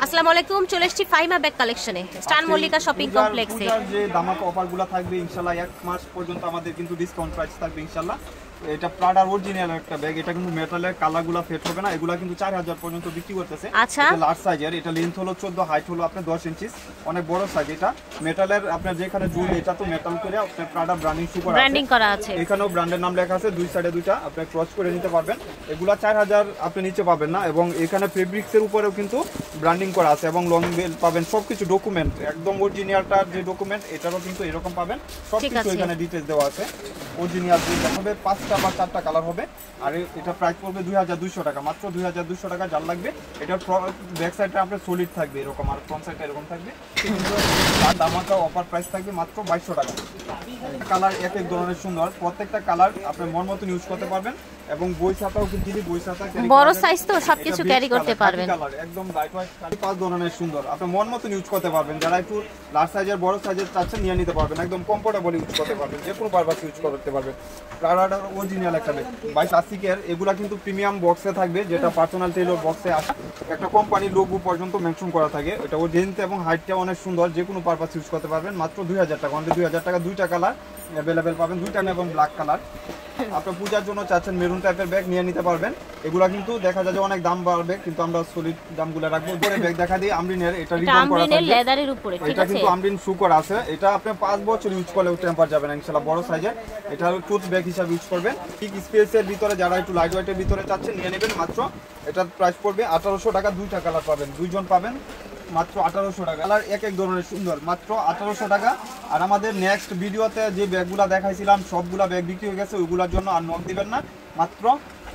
আসসালামু আলাইকুম, চলে এসেছি ফাইমা ব্যাগ কালেকশনে, স্টার মল্লিকা শপিং কমপ্লেক্সে। যে ধামাকা অফারগুলো থাকবে ইনশাআল্লাহ, এক মাস পর্যন্ত আমাদের কিন্তু ডিসকাউন্ট প্রাইস থাকবে ইনশাআল্লাহ। এটা প্রাডার অরিজিনাল একটা ব্যাগ, এটা কিন্তু মেটালের কালারগুলো ফেট হবে না, এগুলা কিন্তু 4000 পর্যন্ত বিক্রি করতেছে। আচ্ছা, এটা লার্জ সাইজের, এটা লেন্থ হলো 14, হাইট হলো আপনার 10 ইঞ্চি, অনেক বড় সাইজ। এটা মেটালের, আপনার যেখানে জুল এটা তো মেটাল করে আপনার প্রাডা ব্র্যান্ডিং করা আছে, এখানেও ব্র্যান্ডের নাম লেখা আছে, দুই সাইডে দুইটা আপনি ক্রস করে নিতে পারবেন। এগুলা 4000 আপনি নিচে পাবেন না, এবং এখানে ফেব্রিক্সের উপরেও কিন্তু ব্র্যান্ডিং করা আছে, এবং লং বেল পাবেন, সবকিছু ডকুমেন্ট একদম অরিজিনালটার যে ডকুমেন্ট এটারও কিন্তু এরকম পাবেন, সবকিছু এখানে ডিটেইলস দেওয়া আছে। অরিজিনাল হবে 5টা বা 4টা কালার হবে, আর এটা প্রাইস পড়বে 2200 টাকা, মাত্র 2200 টাকা। যার লাগবে এটার ব্যাক সাইডটা আপনার সলিড থাকবে এরকম, আর ফ্রন্ট সাইডটা এরকম থাকবে। দামাকা অফার প্রাইস থাকবে মাত্র 2200 টাকা। কালার এক এক ধরনের সুন্দর, প্রত্যেকটা কালার আপনি মন মতন ইউজ করতে পারবেন, এবং বই খাতাও কিন্তু বই খাতা বড় সাইজ তো সবকিছু ক্যারি করতে পারবেন। কালার একদম লাইট ওয়েট, 5 ধরনের সুন্দর, আপনি মন মতন ইউজ করতে পারবেন। যারা একটু লার্জ সাইজের বড় সাইজের চাচ্ছেন নিয়ে নিতে পারবেন, একদম কমফোর্টেবল ইউজ করতে পারবেন, যে কোনো পারপাস ইউজ করতে পারবেন। প্রাডার অরিজিনাল একটা ব্যাগ, বাই ক্লাসিকের, এগুলা কিন্তু প্রিমিয়াম বক্সে থাকবে, যেটা পার্সোনাল টেইলর বক্সে আসে, একটা কোম্পানির লোগো পর্যন্ত মেনশন করা থাকে। এটা ওর লেন্থ এবং হাইটটা অনেক সুন্দর, যে কোনো পারপাস ইউজ করতে পারবেন। মাত্র 2000 টাকা, অনলি 2000 টাকা। দুইটা কালার অ্যাভেলেবেল পাবেন, দুইটা এবং ব্ল্যাক কালার। আপনার পূজার জন্য চাচ্ছেন মেরুন টাইপের ব্যাগ নিয়ে নিতে পারবেন। এগুলা কিন্তু দেখা যায় যে অনেক দাম বাড়বে, কিন্তু আমরা সলিড দামগুলো রাখবো। পরে ব্যাগ দেখা দিই আমরিনের, এটা রিবন করা আছে লেদারের উপরে, ঠিক আছে, এটা কিন্তু আমরিন শু করা আছে। এটা আপনি 5 বছর ইউজ করলেও টেম্পার যাবে না ইনশাআল্লাহ, বড় সাইজের। এটা টুথ ব্যাগ হিসাবে ইউজ করবেন। ঠিক স্পেসের ভিতরে যারা একটু লাইট ওয়েটের ভিতরে চাচ্ছেন নিয়ে নেবেন। মাত্র এটার প্রাইস পড়বে 1800 টাকা। দুইটা কালার পাবেন, দুইজন পাবেন, মাত্র 1800 টাকা। কালার এক এক ধরনের সুন্দর, মাত্র 1800 টাকা। আর আমাদের নেক্সট ভিডিওতে যে ব্যাগগুলো দেখাইছিলাম সবগুলা ব্যাগ বিক্রি হয়ে গেছে, ওইগুলোর জন্য আর নক দিবেন না, মাত্র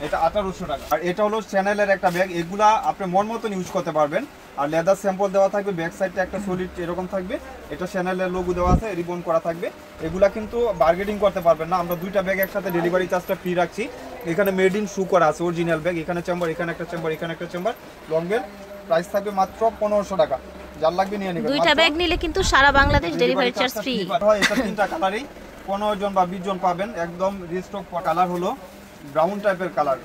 এটা 1800 টাকা। আর এটা হলো চ্যানেলের একটা ব্যাগ, এগুলা আপনি মন মতন ইউজ করতে পারবেন। আর লেদার স্যাম্পল দেওয়া থাকবে, ব্যাক সাইডটা একটা সলিড এরকম থাকবে, এটা চ্যানেলের লোগো দেওয়া আছে, রিবন করা থাকবে। এগুলা কিন্তু বার্গেনিং করতে পারবেন না, আমরা দুইটা ব্যাগ একসাথে ডেলিভারি চার্জটা ফ্রি রাখছি। এখানে মেড ইন শু করা আছে, অরিজিনাল ব্যাগ, এখানে চেম্বার, এখানে একটা চেম্বার, এখানে একটা চেম্বার, লং বেল। প্রাইস থাকবে মাত্র 1500 টাকা। যার লাগবে নিয়ে নেবেন। দুইটা ব্যাগ নিলে কিন্তু সারা বাংলাদেশ ডেলিভারি চার্জ ফ্রি হয়। এটা তিনটা কালারই 15 জন বা 20 জন পাবেন। একদম রিস্টক কালার হলো ব্রাউন টাইপের কালার,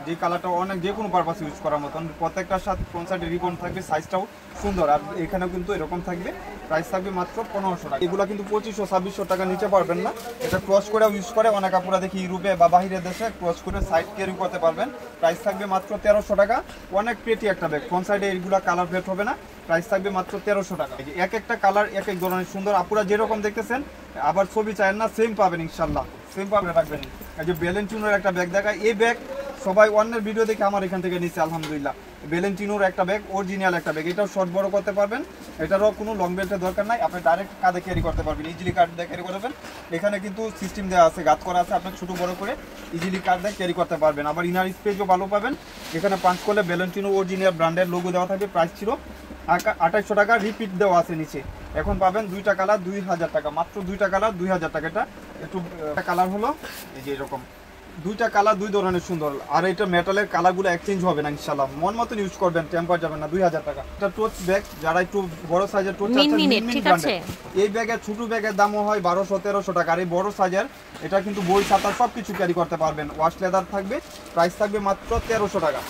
যে কালারটা অনেক যে কোনো পারপাস ইউজ করার মতন। প্রত্যেকটার সাথে ফ্রন্ট সাইডে রিবন থাকবে, সাইজটাও সুন্দর। আর এখানেও কিন্তু এরকম থাকবে, প্রাইস থাকবে মাত্র 1500 টাকা। এগুলো কিন্তু 2500-2600 টাকা নিচে পারবেন না। এটা ক্রস করেও ইউজ করে অনেক আপুরা দেখি, ইউরোপে বা বাহিরের দেশে ক্রস করে সাইড ক্যারি করতে পারবেন। প্রাইস থাকবে মাত্র 1300 টাকা। অনেক পেটি একটা ব্যাগ, ফ্রন্ট সাইডে এইগুলো কালার ফেট হবে না, প্রাইস থাকবে মাত্র 1300 টাকা। এক একটা কালার এক এক ধরনের সুন্দর, আপুরা যেরকম দেখতেছেন, আবার ছবি চায় না, সেম পাবেন ইনশাল্লাহ, সেম পাবেন রাখবেন। এই যে ভ্যালেন্টিনোর একটা ব্যাগ দেখায়, এই ব্যাগ সবাই অন্যের ভিডিও দেখে আমার এখান থেকে নিচ্ছে আলহামদুলিল্লাহ। ভ্যালেন্টিনোর একটা ব্যাগ, অরিজিনাল একটা ব্যাগ, এটাও শর্ট বড় করতে পারবেন, এটারও কোনো লং বেল্টের দরকার নাই, আপনি ডাইরেক্ট কাঁধে ক্যারি করতে পারবেন, ইজিলি কাঁধ দিয়ে ক্যারি করবেন। এখানে কিন্তু সিস্টেম দেওয়া আছে, গাত করা আছে, আপনি ছোটো বড় করে ইজিলি কাঁধ দিয়ে ক্যারি করতে পারবেন। আবার ইনার স্পেসও ভালো পাবেন। এখানে পাঁচ করলে ভ্যালেন্টিনো অরিজিনাল ব্র্যান্ডের লোগো দেওয়া থাকবে। প্রাইস ছিল 2800 টাকা, রিপিট দেওয়া আছে নিচে। এখন পাবেন দুইটা কালার 2000 টাকা, মাত্র দুইটা কালার 2000 টাকা। এটা একটু কালার হলো এই যে এরকম, দুইটা কালার দুই ধরনের সুন্দর। আর এটা মেটালের কালারগুলো এক্সচেঞ্জ হবে না ইনশাআল্লাহ, মন মতন ইউজ করবেন, টেম্পার যাবে না। 2000 টাকা। এটা টোট ব্যাগ, যারা একটু বড় সাইজের টোট চাচ্ছেন, ঠিক আছে, এই ব্যাগের ছোট ব্যাগের দামও হয় 1200-1300 টাকা। আর এই বড় সাইজের এটা কিন্তু বই খাতা সবকিছু ক্যারি করতে পারবেন, ওয়াশ লেদার থাকবে। প্রাইস থাকবে মাত্র 1300 টাকা।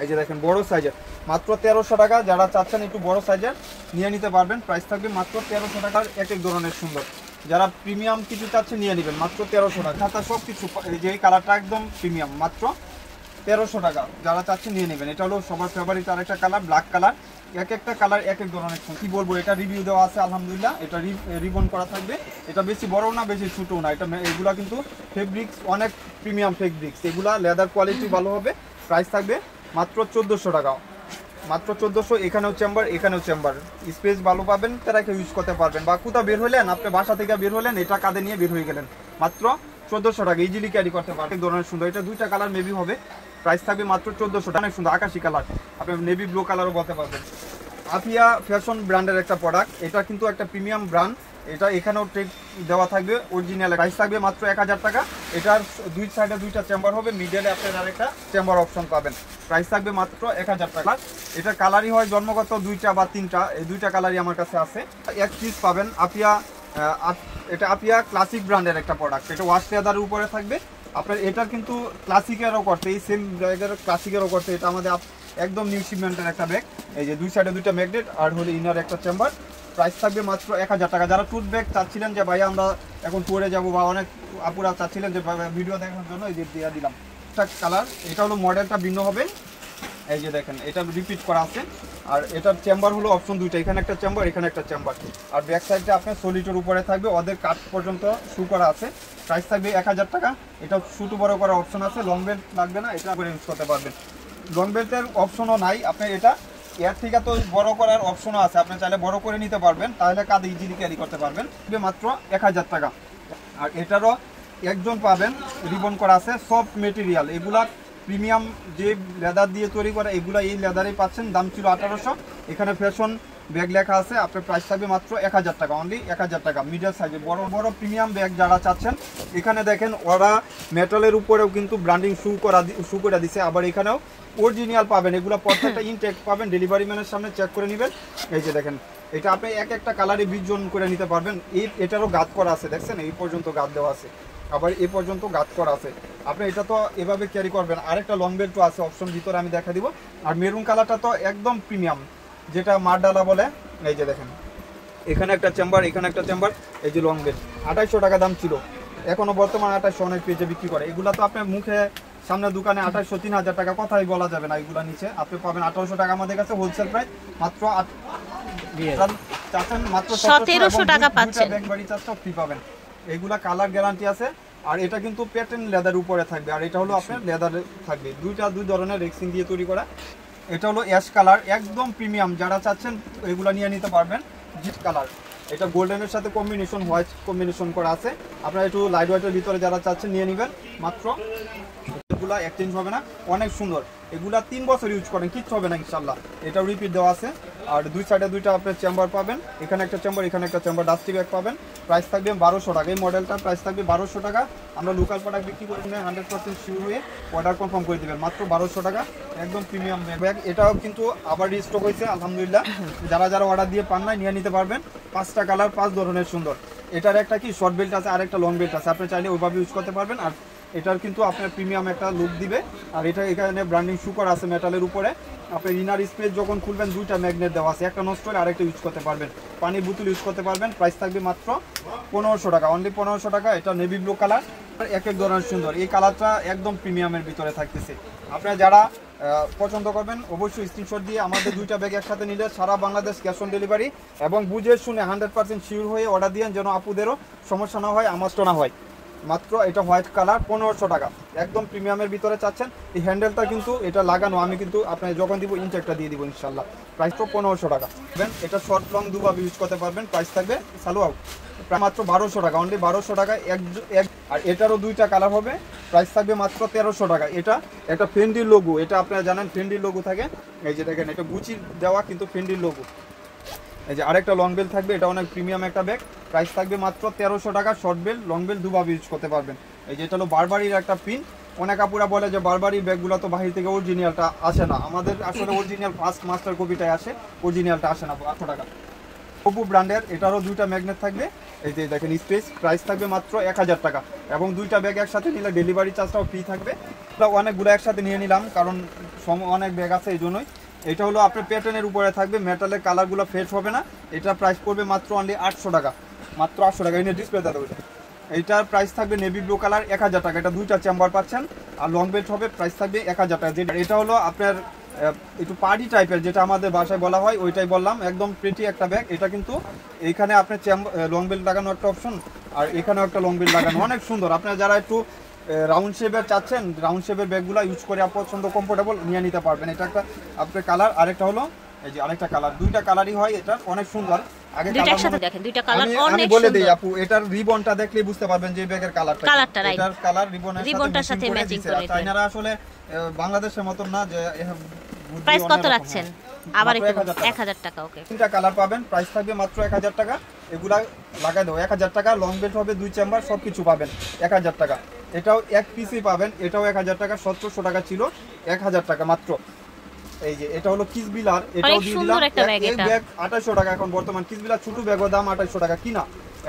এই যে দেখেন বড় সাইজের, মাত্র 1300 টাকা। যারা চাচ্ছেন একটু বড় সাইজের নিয়ে নিতে পারবেন, প্রাইস থাকবে মাত্র 1300 টাকার। এক এক ধরনের সুন্দর, যারা প্রিমিয়াম কিছু চাচ্ছে নিয়ে নেবেন, মাত্র 1300 টাকা। খাতা সব কিছু, যে কালারটা একদম প্রিমিয়াম, মাত্র 1300 টাকা। যারা চাচ্ছে নিয়ে নেবেন। এটা হলো সবার ফেভারিট আর একটা কালার, ব্ল্যাক কালার। এক একটা কালার এক এক ধরনের, কি বলবো, এটা রিভিউ দেওয়া আছে আলহামদুলিল্লাহ। এটা রিবন করা থাকবে, এটা বেশি বড় না বেশি ছোটো না। এটা এগুলা কিন্তু ফেব্রিক্স অনেক প্রিমিয়াম ফেব্রিক্স, এগুলা লেদার কোয়ালিটি ভালো হবে। প্রাইস থাকবে মাত্র 1400 টাকা, মাত্র 1400। এখানেও চেম্বার, এখানেও চেম্বার, স্পেস ভালো পাবেন, তারা ইউজ করতে পারবেন। বা কোথাও বের হলেন, আপনি বাসা থেকে বের হলেন, এটা কাঁধে নিয়ে বের হয়ে গেলেন, মাত্র 1400 টাকা, ইজিলি ক্যারি করতে পারবেন। এক ধরনের সুন্দর, এটা দুইটা কালার মেবি হবে। প্রাইস থাকবে মাত্র 1400 টাকা। অনেক সুন্দর আকাশি কালার, আপনি নেভি ব্লু কালারও বলতে পারবেন। আফিয়া ফ্যাশন ব্র্যান্ডের একটা প্রোডাক্ট, এটা কিন্তু একটা প্রিমিয়াম ব্র্যান্ড। এটা এখানেও টেক দেওয়া থাকবে অরিজিনাল। প্রাইস থাকবে মাত্র 1000 টাকা। এটার দুই সাইডে দুইটা চেম্বার হবে, মিডলে আপনার আরেকটা চেম্বার অপশন পাবেন। প্রাইস থাকবে মাত্র 1000 টাকা। এটা কালারই হয় জন্মগত দুইটা বা তিনটা, এই দুইটা কালারই আমার কাছে আছে। এক পিস পাবেন আপিয়া, এটা আপিয়া ক্লাসিক ব্র্যান্ডের একটা প্রোডাক্ট। এটা ওয়াশ লেদারের উপরে থাকবে, আপনার এটা কিন্তু ক্লাসিকেরও করতে, এই সেম ব্যাগের ক্লাসিকেরও করতে, এটা আমাদের একদম নিউ শিপমেন্টের একটা ব্যাগ। এই যে দুই সাইডে দুইটা ম্যাগনেট আর হলো ইনার একটা চেম্বার। প্রাইস থাকবে মাত্র 1000 টাকা। যারা টুথ ব্যাগ চাচ্ছিলেন যে ভাই আমরা এখন ট্যুরে যাবো, বা অনেক আপুরা চাচ্ছিলেন যে ভিডিও দেখানোর জন্য, এই যে দিয়ে দিলাম একটা কালার। এটা হলো মডেলটা ভিন্ন হবে, এই যে দেখেন এটা রিপিট করা আছে। আর এটার চেম্বার হলো অপশন দুইটা, এখানে একটা চেম্বার, এখানে একটা চেম্বার। আর ব্যাক সাইডটা আপনার সলিটের উপরে থাকবে, ওদের কাট পর্যন্ত শু করা আছে। প্রাইস থাকবে 1000 টাকা। এটা ছোটো বড় করার অপশন আছে, লং বেল্ট লাগবে না, এটা করে ইউজ করতে পারবেন। লং বেল্টের অপশনও নাই, আপনি এটা এর থেকে তো বড় করার অপশনও আছে, আপনি চাইলে বড় করে নিতে পারবেন, তাহলে কাঁধে ইজিলি ক্যারি করতে পারবেন। মাত্র 1000 টাকা। আর এটারও একজন পাবেন, রিবন করা আছে, সফট মেটেরিয়াল, এগুলা প্রিমিয়াম যে লেদার দিয়ে তৈরি করা, এগুলো এই লেদারেই পাচ্ছেন। দাম ছিল 1800, এখানে ফ্যাশন ব্যাগ লেখা আছে। আপনার প্রাইস থাকবে মাত্র 1000 টাকা, অনলি 1000 টাকা। মিডিয়াম সাইজে বড় বড় প্রিমিয়াম ব্যাগ যারা চাচ্ছেন, এখানে দেখেন ওরা মেটালের উপরেও কিন্তু ব্র্যান্ডিং শু করে দিছে। আবার এখানেও অরিজিনাল পাবেন, এগুলো প্রত্যেকটা ইনটেক পাবেন, ডেলিভারি ম্যানের সামনে চেক করে নেবেন। এই যে দেখেন এটা আপনি একটা কালারে 20 জন করে নিতে পারবেন। এটারও গাঁত করা আছে, দেখছেন এই পর্যন্ত গাঁত দেওয়া আছে, আবার এই পর্যন্ত গাঁত করা আছে। আপনি এটা তো এভাবে ক্যারি করবেন। আরেকটা লং বেল্টও আছে অপশন, ভিতরে আমি দেখা দিব। আর মেরুন কালারটা তো একদম প্রিমিয়াম, যেটা মারডালা বলে। এই যে দেখেন এখানে একটা চেম্বার, এখানে একটা চেম্বার। এই যে লং বেল্ট 2800 টাকা দাম ছিল, এখনো বর্তমানে 2800 অনেক পেজে বিক্রি করে। এগুলা তো আপনার মুখে সামনে দোকানে 2800 3000 টাকা কথাই বলা যাবে না। এগুলা নিচে আপনি পাবেন 1800 টাকা আমাদের কাছে হোলসেল প্রাইস। মাত্র চাচ্ছেন মাত্র 1700 টাকা পাচ্ছেন, ব্যাগ বাড়ি চাচ্ছেন ফ্রি পাবেন। এগুলা কালার গ্যারান্টি আছে। আর এটা কিন্তু প্যাটার্ন লেদার উপরে থাকবে, আর এটা হলো আপনার লেদার থাকবে। দুই ধরনের রেক্সিং দিয়ে তৈরি করা। এটা হলো অ্যাশ কালার, একদম প্রিমিয়াম, যারা চাচ্ছেন এগুলা নিয়ে নিতে পারবেন। জিট কালার, এটা গোল্ডেনের সাথে কম্বিনেশন, হোয়াইট কম্বিনেশন করা আছে। আপনারা একটু লাইট হোয়াইটের ভিতরে যারা চাচ্ছেন নিয়ে নেবেন। মাত্র এগুলা এক্সচেঞ্জ হবে না, অনেক সুন্দর। এগুলা 3 বছর ইউজ করেন, কিচ্ছু হবে না ইনশাল্লাহ। এটাও রিপিট দেওয়া আছে। আর দুই সাইডে দুইটা আপনার চেম্বার পাবেন, এখানে একটা চেম্বার, এখানে একটা চেম্বার। ডাস্টি ব্যাগ পাবেন, প্রাইস থাকবে 1200 টাকা। এই মডেলটার প্রাইস থাকবে 1200 টাকা। আমরা লোকাল প্রোডাক্ট বিক্রি করে 100% শিওর হয়ে অর্ডার কনফার্ম করে দেবেন। মাত্র 1200 টাকা, একদম প্রিমিয়াম ব্যাগ। এটাও কিন্তু আবার রিস্টক হয়েছে আলহামদুলিল্লাহ। যারা যারা অর্ডার দিয়ে পান নাই নিয়ে নিতে পারবেন। 5টা কালার, 5 ধরনের সুন্দর। এটার একটা কি শর্ট বেল্ট আছে, আর একটা লং বেল্ট আছে, আপনি চাইলে ওইভাবে ইউজ করতে পারবেন। আর এটার কিন্তু আপনার প্রিমিয়াম একটা লুক দিবে। আর এটা এখানে ব্র্যান্ডিং শু করা আছে মেটালের উপরে। আপনি ইনার স্পেস যখন খুলবেন, দুইটা ম্যাগনেট দেওয়া আছে, একটা নষ্ট হলে আরেকটা ইউজ করতে পারবেন। পানির বোতল ইউজ করতে পারবেন। প্রাইস থাকবে মাত্র 1500 টাকা, অনলি 1500 টাকা। এটা নেভি ব্লু কালার, এক ধরনের সুন্দর। এই কালারটা একদম প্রিমিয়ামের ভিতরে থাকতেছে। আপনারা যারা পছন্দ করবেন অবশ্যই স্ক্রিনশট দিয়ে আমাদের দুইটা ব্যাগ একসাথে নিলে সারা বাংলাদেশ ক্যাশ অন ডেলিভারি, এবং বুঝে শুনে 100% শিওর হয়ে অর্ডার দিয়েন, যেন আপুদেরও সমস্যা না হয়, আমারও না হয়। মাত্র এটা হোয়াইট কালার, 1500 টাকা, একদম প্রিমিয়ামের ভিতরে চাচ্ছেন। এই হ্যান্ডেলটা কিন্তু এটা লাগানো, আমি কিন্তু আপনার যখন দিব ইনটেকটা দিয়ে দিব ইনশাল্লাহ। প্রাইস তো 1500 টাকা। এটা শর্ট লং দুভাবে ইউজ করতে পারবেন। প্রাইস থাকবে চালু আউট প্রায় মাত্র 1200 টাকা, অনলি 1200 টাকা এক। আর এটারও দুইটা কালার হবে। প্রাইস থাকবে মাত্র 1300 টাকা। এটা একটা ফেন্ডির লোগো, এটা আপনারা জানেন ফেন্ডির লোগো থাকে। এই যে দেখেন এটা গুচি দেওয়া, কিন্তু ফেন্ডির লোগো। এই যে আরেকটা লং বেল থাকবে, এটা অনেক প্রিমিয়াম একটা ব্যাগ। প্রাইস থাকবে মাত্র 1300 টাকা। শর্ট বেল লং বেল দুভাবে ইউজ করতে পারবেন। এই যে এটা হলো বারবারির একটা পিন। অনেক আপুরা বলে যে বারবারি ব্যাগগুলো তো বাহির থেকে অরিজিনালটা আসে না, আমাদের আসলে অরিজিনাল ফার্স্ট মাস্টার কপিটাই আসে, অরিজিনালটা আসে না। 800 টাকা। ওপো ব্র্যান্ডের, এটারও দুইটা ম্যাগনেট থাকবে। এই যে দেখেন স্পেস। প্রাইস থাকবে মাত্র 1000 টাকা, এবং দুইটা ব্যাগ একসাথে নিলে ডেলিভারি চার্জটাও ফ্রি থাকবে। অনেকগুলো একসাথে নিয়ে নিলাম, কারণ অনেক ব্যাগ আছে এই জন্যই। এটা হলো আপনার প্যাটার্নের উপরে থাকবে, মেটালের কালারগুলো ফেড হবে না। এটা প্রাইস পড়বে মাত্র অনলি 800 টাকা, মাত্র 800 টাকা। এই ডিসপ্লে দেওয়া ওইটা। এইটার প্রাইস থাকবে নেভি ব্লু কালার, 1000 টাকা। এটা দুইটা চেম্বার পাচ্ছেন, আর লং বেল্ট হবে। প্রাইস থাকবে 1000 টাকা। যেটা এটা হলো আপনার একটু পার্টি টাইপের, যেটা আমাদের বাসায় বলা হয়, ওইটাই বললাম। একদম প্রিটি একটা ব্যাগ। এটা কিন্তু এইখানে আপনার লং বেল্ট লাগানো একটা অপশন, আর এখানেও একটা লং বেল্ট লাগানো, অনেক সুন্দর। আপনারা যারা একটু রাউন্ড শেপের চাচ্ছেন, রাউন্ড শেপের ব্যাগগুলো ইউজ করে পছন্দ কমফোর্টেবল নিয়ে নিতে পারবেন। এটা একটা আপনার কালার, আরেকটা হলো এই যে আরেকটা কালার। দুইটা কালারই হয়, এটা অনেক সুন্দর। আগে আমি বলে দেই আপু, এটার রিবনটা দেখলেই বুঝতে পারবেন যে ব্যাগের কালারটা। এটার কালার রিবনের সাথে ম্যাচিং করে। চাইনারা আসলে বাংলাদেশের মতন না যে। প্রাইস কত রাখছেন? আবার একটু 1000 টাকা। ওকে, তিনটা কালার পাবেন। প্রাইস থাকবে মাত্র 1000 টাকা। এগুলা লাগাই দাও 1000 টাকা। লং বেল্ট হবে, দুই চেম্বার, সবকিছু পাবেন 1000 টাকা। এটাও এক পিসই পাবেন, এটাও 1000 টাকা। 1700 টাকা ছিল, 1000 টাকা মাত্র। এই যে এটা হলো কিসবিলার, এটাও দিয়ে দিলাম। এই ব্যাগ 2800 টাকা এখন বর্তমান। কিসবিলার ছোট ব্যাগের দাম 2800 টাকা কিনা,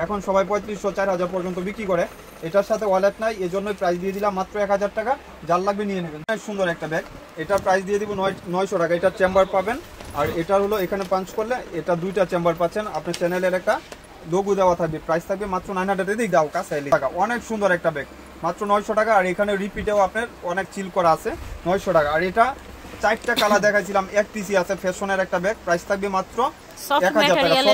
এখন সবাই 3500 4000 পর্যন্ত বিক্রি করে। এটার সাথে ওয়ালেট নাই, এজন্যই প্রাইস দিয়ে দিলাম মাত্র 1000 টাকা। যার লাগবে নিয়ে নেবেন। সুন্দর একটা ব্যাগ, এটার প্রাইস দিয়ে দিব 900 টাকা। এটার চেম্বার পাবেন, আর এটার হলো এখানে পাঞ্চ করলে এটা দুইটা চেম্বার পাচ্ছেন। আপনার চ্যানেলের একটা লোগো দেওয়া থাকবে, প্রাইস থাকবে মাত্র 900 টাকা। দাও কাছে টাকা, অনেক সুন্দর একটা ব্যাগ, মাত্র 900 টাকা। আর এখানে রিপিটেও আপনার অনেক চিল করা আছে, 900 টাকা। আর এটা 4টা কালার দেখাইছিলাম, এক পিসি আছে, ফ্যাশনের একটা ব্যাগ, প্রাইস থাকবে মাত্র 1000 টাকা। সফট ম্যাটেরিয়াল,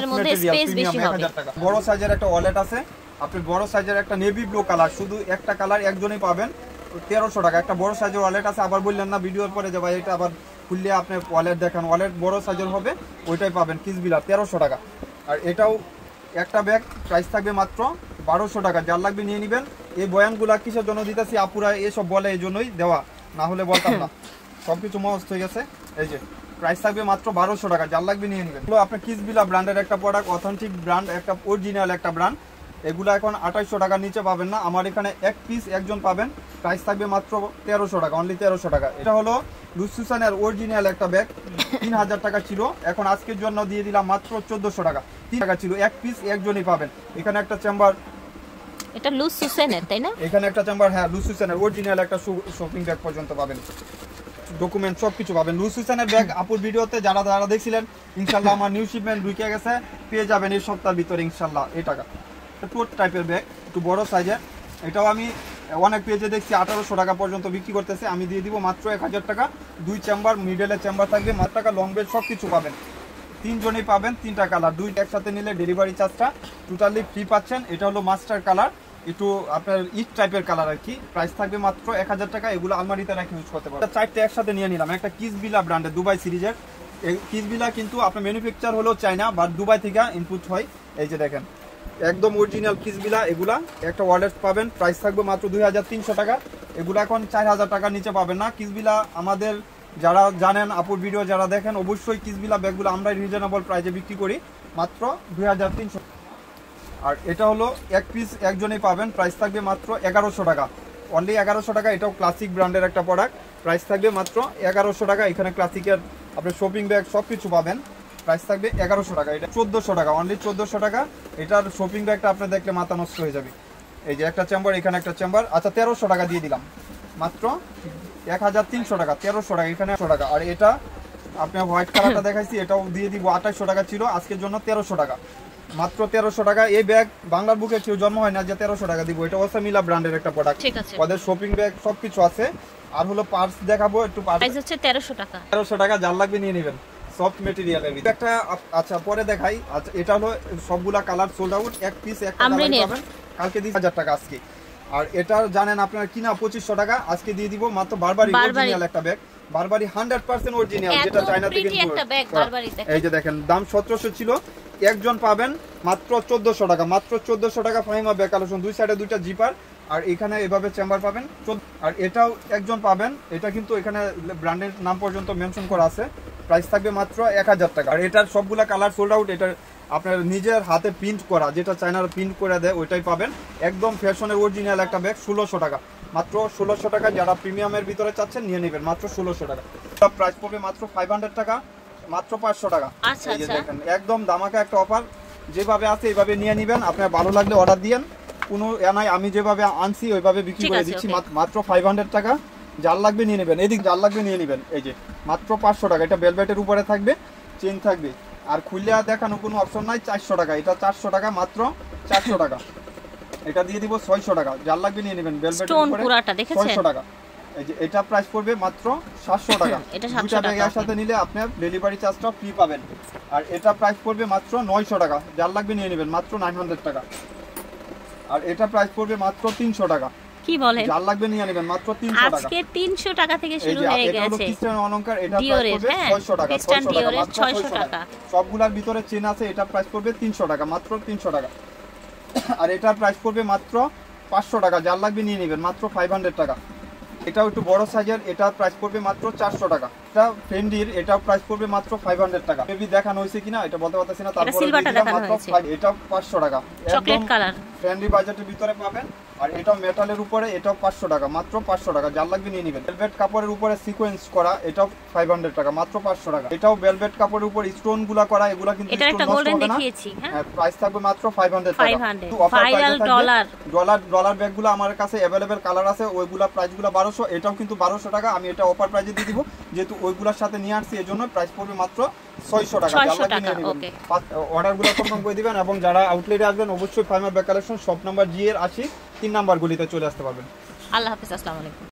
প্রিমিয়াম 1000 টাকা। বড় সাইজের একটা ওয়ালেট আছে, আপনি বড় সাইজের একটা নেভি ব্লু কালার, শুধু একটা কালার একজনই পাবেন, 1300 টাকা। একটা বড় সাইজের ওয়ালেট আছে, আবার বললেন না ভিডিওর পরে যে ভাই এটা আবার খুললে আপনি ওয়ালেট দেখান, ওয়ালেট বড় সাইজের হবে, ওইটাই পাবেন কিসবিলা 1300 টাকা। আর এটাও একটা ব্যাগ, প্রাইস থাকবে মাত্র 1200 টাকা। যার লাগবে নিয়ে নেবেন। এই বয়ানগুলা কিসের জন্য দিতেছি, আপুরা এসব বলে এই জন্যই দেওয়া, না হলে বলতাম না। সবকিছু মস্ত হয়ে গেছে। এই যে প্রাইস থাকবে মাত্র 1200 টাকা। যার লাগবে নিয়ে নেবেন। আপনার কিসবিলা ব্র্যান্ডের একটা প্রোডাক্ট, অথেন্টিক ব্র্যান্ড, একটা অরিজিনাল একটা ব্র্যান্ড। এগুলো এখন 2800 টাকার নিচে পাবেন না। আমার এখানে এক পিস একজন পাবেন, প্রাইস থাকবে মাত্র 1300 টাকা, অনলি 1300 টাকা। এটা হলো লুসুসানের অরিজিনাল একটা ব্যাগ, 3000 টাকা ছিল, এখন আজকের জন্য দিয়ে দিলাম মাত্র 1400 টাকা। 3 টাকা ছিল, এক পিস একজনই পাবেন। এখানে একটা চেম্বার, এটা লুসুসানের, তাই না? এখানে একটা চেম্বার, হ্যাঁ লুসুসানের অরিজিনাল একটা শপিং ব্যাগ পর্যন্ত পাবেন, ডকুমেন্ট সব কিছু পাবেন। লুসুসানের ব্যাগ আপুর ভিডিওতে যারা দেখছিলেন, ইনশাল্লাহ আমার নিউ শিপমেন্ট ঢুকে গেছে, পেয়ে যাবেন এই সপ্তাহের ভিতরে ইনশাল্লাহ। এই টাকা টোট টাইপের ব্যাগ, একটু বড় সাইজের, এটাও আমি অনেক পেজে দেখছি 1800 টাকা পর্যন্ত বিক্রি করতেছে। আমি দিয়ে দিব মাত্র 1000 টাকা। 2 চেম্বার, মিডলের চেম্বার থাকবে, মাত্র টাকা, লং বেড সব কিছু পাবেন। 3 জনেই পাবেন, 3টা কালার, 2 একসাথে নিলে ডেলিভারি চার্জটা টোটালি ফ্রি পাচ্ছেন। এটা হলো মাস্টার কালার, একটু আপনার ইট টাইপের কালার আর কি। প্রাইস থাকবে মাত্র 1000 টাকা। এগুলো আলমারিতে রেখে ইউজ করতে পারবেন। 4টে একসাথে নিয়ে নিলাম। একটা কিসবিলা ব্র্যান্ডের দুবাই সিরিজের, এই কিসবিলা কিন্তু আপনার ম্যানুফ্যাকচার হলো চায়না, বাট দুবাই থেকে ইনপুট হয়। এই যে দেখেন একদম অরিজিনাল কিসবিলা। এগুলা একটা ওয়ালেট পাবেন, প্রাইস থাকবে মাত্র 2300 টাকা। এগুলো এখন 4000 টাকার নিচে পাবেন না। কিসবিলা আমাদের যারা জানেন, আপুর ভিডিও যারা দেখেন, অবশ্যই কিসবিলা ব্যাগগুলো আমরা রিজনেবল প্রাইসে বিক্রি করি, মাত্র 2300। আর এটা হলো এক পিস একজনেই পাবেন, প্রাইস থাকবে মাত্র 1100 টাকা, অনলি 1100 টাকা। এটাও ক্লাসিক ব্র্যান্ডের একটা প্রোডাক্ট, প্রাইস থাকবে মাত্র 1100 টাকা। এখানে ক্লাসিকের আপনার শপিং ব্যাগ সব কিছু পাবেন, প্রাইস থাকবে 1100 টাকা। এটা 1400 টাকা, অনলি 1400 টাকা। এটার শপিং ব্যাগটা আপনি দেখলে মাথা নষ্ট হয়ে যাবে। এই যে একটা চেম্বার, এখানে একটা চেম্বার, আচ্ছা 1300 টাকা দিয়ে দিলাম, মাত্র 1300 টাকা, 1300 টাকা, এখানে 100 টাকা। আর এটা আপনার হোয়াইট কালারটা দেখাইছি, এটাও দিয়ে দিব 2800 টাকা ছিল, আজকের জন্য 1300 টাকা, মাত্র 1300 টাকা। এই ব্যাগ বাংলার বুকে কেউ জন্ম হয় না যে 1300 টাকা দিব। এটা ওসামিলা ব্র্যান্ডের একটা প্রোডাক্ট, ওদের শপিং ব্যাগ সবকিছু আছে। আর হলো পার্স দেখাবো, একটু প্রাইস হচ্ছে 1300 টাকা। 1300 টাকা, যার লাগবে নিয়ে নেবেন। সফট ম্যাটেরিয়ালের একটা, আচ্ছা পরে দেখাই। আচ্ছা এটা হলো সবগুলা কালার সোল্ড আউট, এক পিস একটা কালার পাবেন, কালকে দিয়ে 1000 টাকা আজকে। আর এটা জানেন আপনারা কিনা 2500 টাকা, আজকে দিয়ে দিব মাত্র। বারবারি অরিজিনাল একটা ব্যাগ, বারবারি 100% অরিজিনাল, যেটা চায়না থেকে একটা ব্যাগ বারবারি। এই যে দেখেন, দাম 1700 ছিল, একজন পাবেন মাত্র 1400 টাকা, মাত্র 1400 টাকা। ফাহিমা ব্যাগ কালেকশন, দুই সাইডে দুইটা জিপার, আর এখানে এভাবে চেম্বার পাবেন। আর এটাও একজন পাবেন, এটা কিন্তু এখানে ব্র্যান্ডের নাম পর্যন্ত মেনশন করা আছে, প্রাইস থাকবে মাত্র 1000 টাকা। আর এটার সবগুলা কালার সোল্ড আউট। এটার আপনার নিজের হাতে প্রিন্ট করা, যেটা চায়নার প্রিন্ট করে দেয়, ওইটাই পাবেন। একদম ফ্যাশনের অরিজিনাল একটা ব্যাগ, 1600 টাকা, মাত্র 1600 টাকা। যারা প্রিমিয়ামের ভিতরে চাচ্ছেন নিয়ে নেবেন, মাত্র 1600 টাকা। প্রাইস পড়বে মাত্র 500 টাকা, মাত্র 500 টাকা। এই যে দেখেন একদম দামাকা একটা অফার, যেভাবে আছে এইভাবে নিয়ে নেবেন। আপনার ভালো লাগলে অর্ডার দিয়েন, কোনো নাই, আমি যেভাবে আনছি ওইভাবে বিক্রি করে দিচ্ছি, মাত্র 500 টাকা। যার লাগবে নিয়ে নেবেন, এদিক যার লাগবে নিয়ে নেবেন। এই যে মাত্র 500 টাকা। এটা ভেলভেটের উপরে থাকবে, চেন থাকবে, আর খুললে দেখানো কোনো অপশন নাই। 400 টাকা, এটা 400 টাকা, মাত্র 400 টাকা। এটা দিয়ে দিব 600 টাকা, যার লাগবে নিয়ে নেবেন। ভেলভেটের উপরে 600 টাকা। এই যে এটা প্রাইস পড়বে মাত্র 700 টাকা। দুইটা ব্যাগ একসাথে নিলে আপনার ডেলিভারি চার্জটা ফ্রি পাবেন। আর এটা প্রাইস পড়বে মাত্র 900 টাকা, যার লাগবে নিয়ে নেবেন, মাত্র 900 টাকা। আর এটা প্রাইস পড়বে মাত্র 300 টাকা। কি বলেন, যার লাগবে নিয়ে নেবেন, মাত্র 300 টাকা। আজকে 300 টাকা থেকে শুরু হয়ে গেছে। এটা হলো ক্রিস্টিয়ান অলংকার, এটা প্রাইস পড়বে 600 টাকা, 600 টাকা। সবগুলোর ভিতরে চেন আছে, এটা প্রাইস পড়বে 300 টাকা, মাত্র 300 টাকা। আর এটা প্রাইস পড়বে মাত্র 500 টাকা, যার লাগবে নিয়ে নেবেন, মাত্র 500 টাকা। এটাও একটু বড় সাইজের, এটা প্রাইস পড়বে মাত্র 400 টাকা। একটা ফ্রেন্ডির এটা প্রাইস পড়বে মাত্র 500 টাকা। মেবি দেখানো হয়েছে কিনা এটা বলতে পারতেছি না, তারপরে সিলভারটা দেখানো হয়েছে, এটা 500 টাকা চকলেট কালার ফ্রেন্ডলি বাজেটের ভিতরে পাবেন। আর এটা মেটালের উপরে, এটাও 500 টাকা, মাত্র 500 টাকা, যার লাগবে নিয়ে নেবেন। ভেলভেট কাপড়ের উপরে সিকোয়েন্স করা, এটাও 500 টাকা, মাত্র 500 টাকা। এটাও ভেলভেট কাপড়ের উপর স্টোন গুলা করা, এগুলা কিন্তু এটা একটা গোল্ডেন দেখিয়েছি। হ্যাঁ, প্রাইস থাকবে মাত্র 500 টাকা। 500 ফাইনাল ডলার ব্যাগগুলো আমার কাছে अवेलेबल কালার আছে, ওইগুলা প্রাইসগুলো 1200, এটাও কিন্তু 1200 টাকা। আমি এটা অফার প্রাইসে দিয়ে দিব, যেহেতু ওইগুলোর সাথে নিয়ে আসছি, এজন্য প্রাইস পড়বে মাত্র 600 টাকা। যারা কিনে নেবেন অর্ডারগুলো কনফার্ম করে দিবেন, এবং যারা আউটলেটে আসবেন অবশ্যই ফাইমার ব্যাগ কালেকশন শপ নাম্বার জি এর 80 3 নাম্বার গলিতে চলে আসতে পারবেন। আল্লাহ হাফেজ, আসসালামু আলাইকুম।